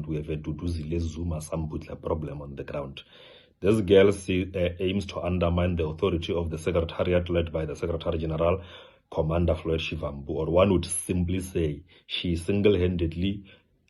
We have a Duduzile Zuma Sambutla problem on the ground. This girl aims to undermine the authority of the secretariat led by the Secretary General, Commander Floyd Shivambu, or one would simply say she single-handedly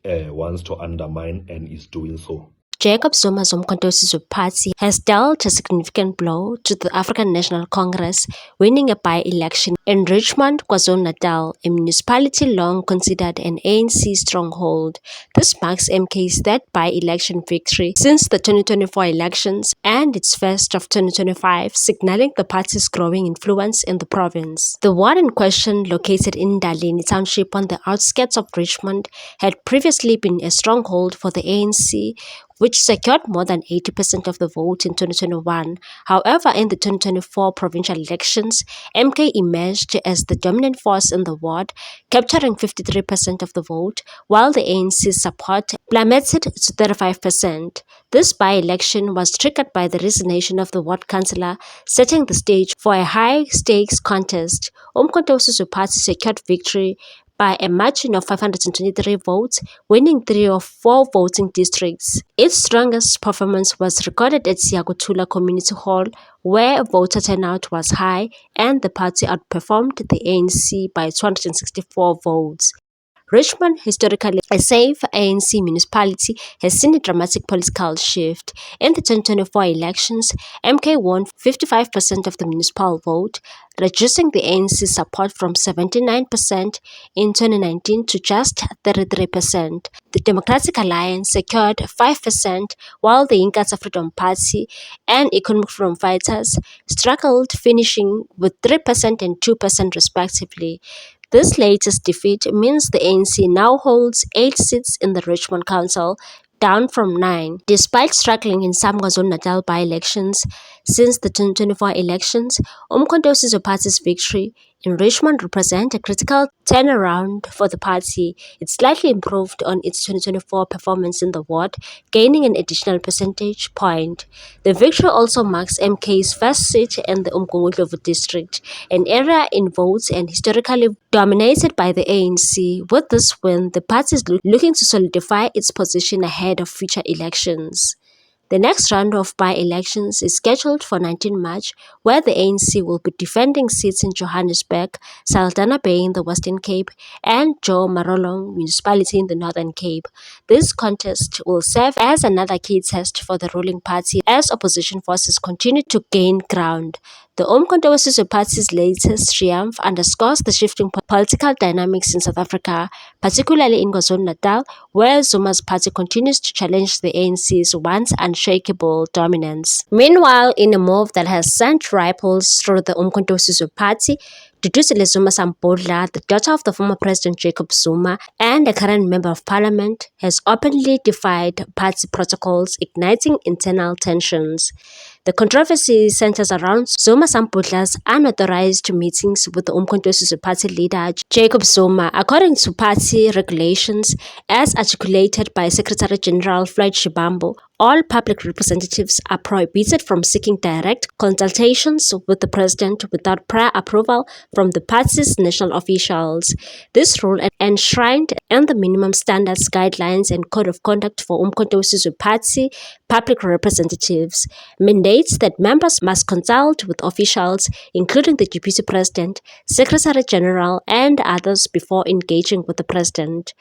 wants to undermine and is doing so. Jacob Zuma's Umkhonto weSizwe Party has dealt a significant blow to the African National Congress, winning a by-election in Richmond, KwaZulu-Natal, a municipality long considered an ANC stronghold. This marks MK's third by-election victory since the 2024 elections and its first of 2025, signaling the party's growing influence in the province. The ward in question, located in Ndalini Township on the outskirts of Richmond, had previously been a stronghold for the ANC, which secured more than 80% of the vote in 2021. However, in the 2024 provincial elections, MK emerged as the dominant force in the ward, capturing 53% of the vote, while the ANC's support plummeted to 35%. This by-election was triggered by the resignation of the ward councillor, setting the stage for a high-stakes contest. Umkhonto weSizwe Party secured victory by a margin of 523 votes, winning 3 of 4 voting districts. Its strongest performance was recorded at Siyakuthula Community Hall, where voter turnout was high and the party outperformed the ANC by 264 votes. Richmond, historically a safe ANC municipality, has seen a dramatic political shift. In the 2024 elections, MK won 55% of the municipal vote, reducing the ANC's support from 79% in 2019 to just 33%. The Democratic Alliance secured 5%, while the Inkatha Freedom Party and Economic Freedom Fighters struggled, finishing with 3% and 2% respectively. This latest defeat means the ANC now holds 8 seats in the Richmond Council, down from 9. Despite struggling in some KwaZulu-Natal by-elections since the 2024 elections, Umkhonto weSizwe Party's victory in Richmond represents a critical turnaround for the party. It slightly improved on its 2024 performance in the ward, gaining an additional percentage point. The victory also marks MK's first seat in the Umgungundlovu district, an area in votes and historically dominated by the ANC. With this win, the party is looking to solidify its position ahead of future elections. The next round of by-elections is scheduled for 19 March, where the ANC will be defending seats in Johannesburg, Saldanha Bay in the Western Cape, and Joe Marolong Municipality in the Northern Cape. This contest will serve as another key test for the ruling party as opposition forces continue to gain ground. The Umkhonto weSizwe Party's latest triumph underscores the shifting political dynamics in South Africa, particularly in KwaZulu-Natal, where Zuma's party continues to challenge the ANC's once unshakable dominance. Meanwhile, in a move that has sent ripples through the Umkhonto weSizwe Party, Duduzile Zuma Sambudla, the daughter of the former President Jacob Zuma and a current member of parliament, has openly defied party protocols, igniting internal tensions. The controversy centers around Zuma Sambudla's unauthorized meetings with the Umkhonto weSizwe Party leader Jacob Zuma. According to party regulations, as articulated by Secretary General Floyd Shivambu, all public representatives are prohibited from seeking direct consultations with the president without prior approval from the party's national officials. This rule, enshrined in the minimum standards, guidelines, and code of conduct for Umkhonto weSizwe Party public representatives, mandates that members must consult with officials, including the deputy president, secretary general, and others before engaging with the president.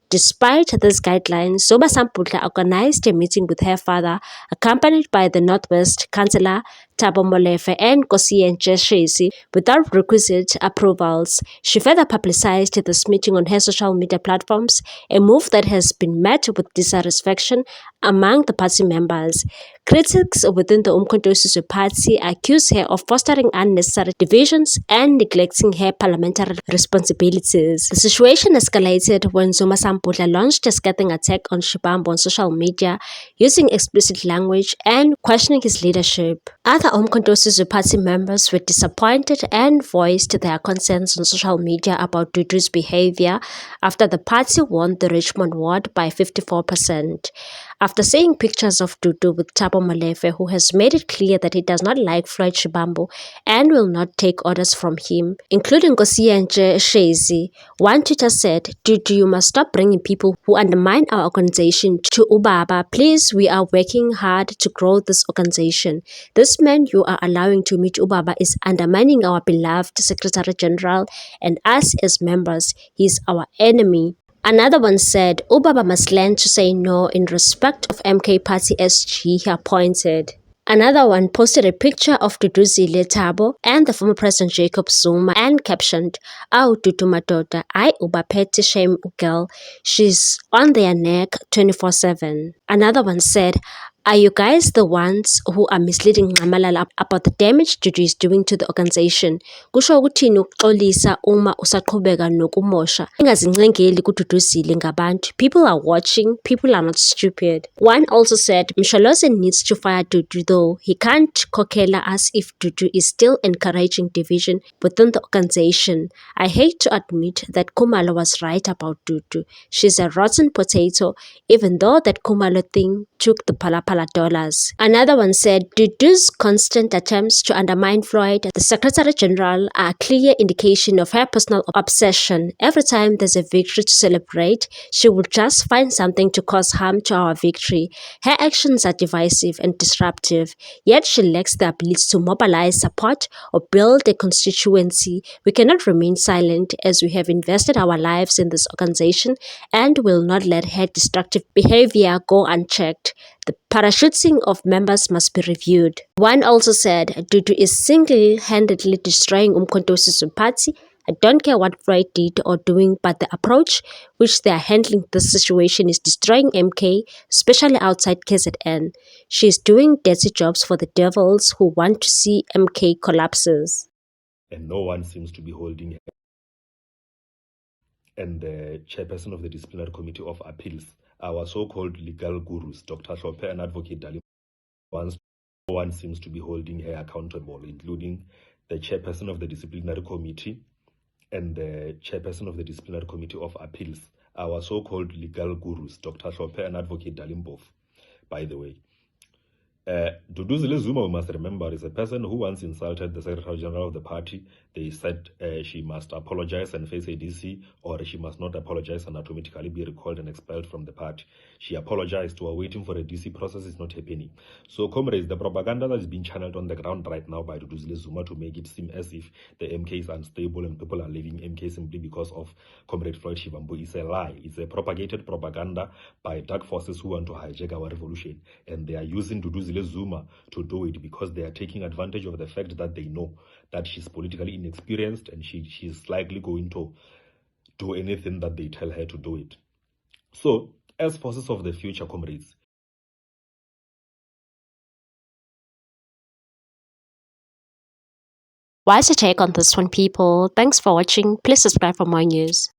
Despite these guidelines, Zuma Sambudla organized a meeting with her father, accompanied by the Northwest Councillor Thabo Molefe and Nkosiyana Ntshesi, without requisite approvals. She further publicized this meeting on her social media platforms, a move that has been met with dissatisfaction among the party members. Critics within the Umkhonto weSizwe Party accuse her of fostering unnecessary divisions and neglecting her parliamentary responsibilities. The situation escalated when Zuma Sambudla launched a scathing attack on Shivambu on social media, using explicit language and questioning his leadership. Other Umkhonto weSizwe Party members were disappointed and voiced their concerns on social media about Dudu's behavior after the party won the Richmond ward by 54%. After seeing pictures of Dudu with Thabo Molefe, who has made it clear that he does not like Floyd Shivambu and will not take orders from him, including Nkosiyanje Shezi, one Twitter said, "Dudu, you must stop bringing people who undermine our organization to Ubaba. Please, we are working hard to grow this organization. This man you are allowing to meet Ubaba is undermining our beloved Secretary General and us as members. He is our enemy." Another one said, "Ubaba must learn to say no in respect of MK Party SG," he appointed. Another one posted a picture of Duduzile Thabo and the former President Jacob Zuma and captioned, "Aw Dudu madoda, ay ubaphethe shame girl, she's on their neck 24/7. Another one said, "Are you guys the ones who are misleading Nxamalala about the damage Dudu is doing to the organization? Kusho ukuthini ukuxolisa uma usaqhubeka nokumosha? Ingazincengeli kududuzile ngabantu. People are watching, people are not stupid." One also said, "Msholozi needs to fire Dudu though. He can't kokela us if Dudu is still encouraging division within the organization. I hate to admit that Khumalo was right about Dudu. She's a rotten potato, even though that Khumalo thing took the Palapala dollars." Another one said, "Dudu's constant attempts to undermine Floyd, the Secretary General, are a clear indication of her personal obsession. Every time there's a victory to celebrate, she will just find something to cause harm to our victory. Her actions are divisive and disruptive, yet she lacks the ability to mobilize support or build a constituency. We cannot remain silent as we have invested our lives in this organization and will not let her destructive behavior go unchecked. The parachuting of members must be reviewed." One also said, "Dudu is single-handedly destroying Umkhonto we Party. I don't care what Floyd did or doing, but the approach which they are handling this situation is destroying MK, especially outside KZN. She is doing dirty jobs for the devils who want to see MK collapses." And no one seems to be holding her. And the chairperson of the Disciplinary Committee of Appeals, our so-called legal gurus, Dr. Hlophe and Advocate Dali, no one seems to be holding her accountable, including the chairperson of the Disciplinary Committee and the chairperson of the Disciplinary Committee of Appeals, our so-called legal gurus, Dr. Hlophe and Advocate Dalimbov, by the way. Duduzile Zuma, we must remember, is a person who once insulted the Secretary General of the party. They said she must apologize and face a DC, or she must not apologize and automatically be recalled and expelled from the party. She apologized. We are waiting for a DC process. It's not happening. So, comrades, the propaganda that is being channeled on the ground right now by Duduzile Zuma to make it seem as if the MK is unstable and people are leaving MK simply because of Comrade Floyd Shivambu is a lie. It's a propagated propaganda by dark forces who want to hijack our revolution, and they are using Duduzile Zuma to do it because they are taking advantage of the fact that they know that she's politically inexperienced and she's likely going to do anything that they tell her to do it. So, as forces of the future, comrades, What's your take on this one, people? Thanks for watching. Please subscribe for more news.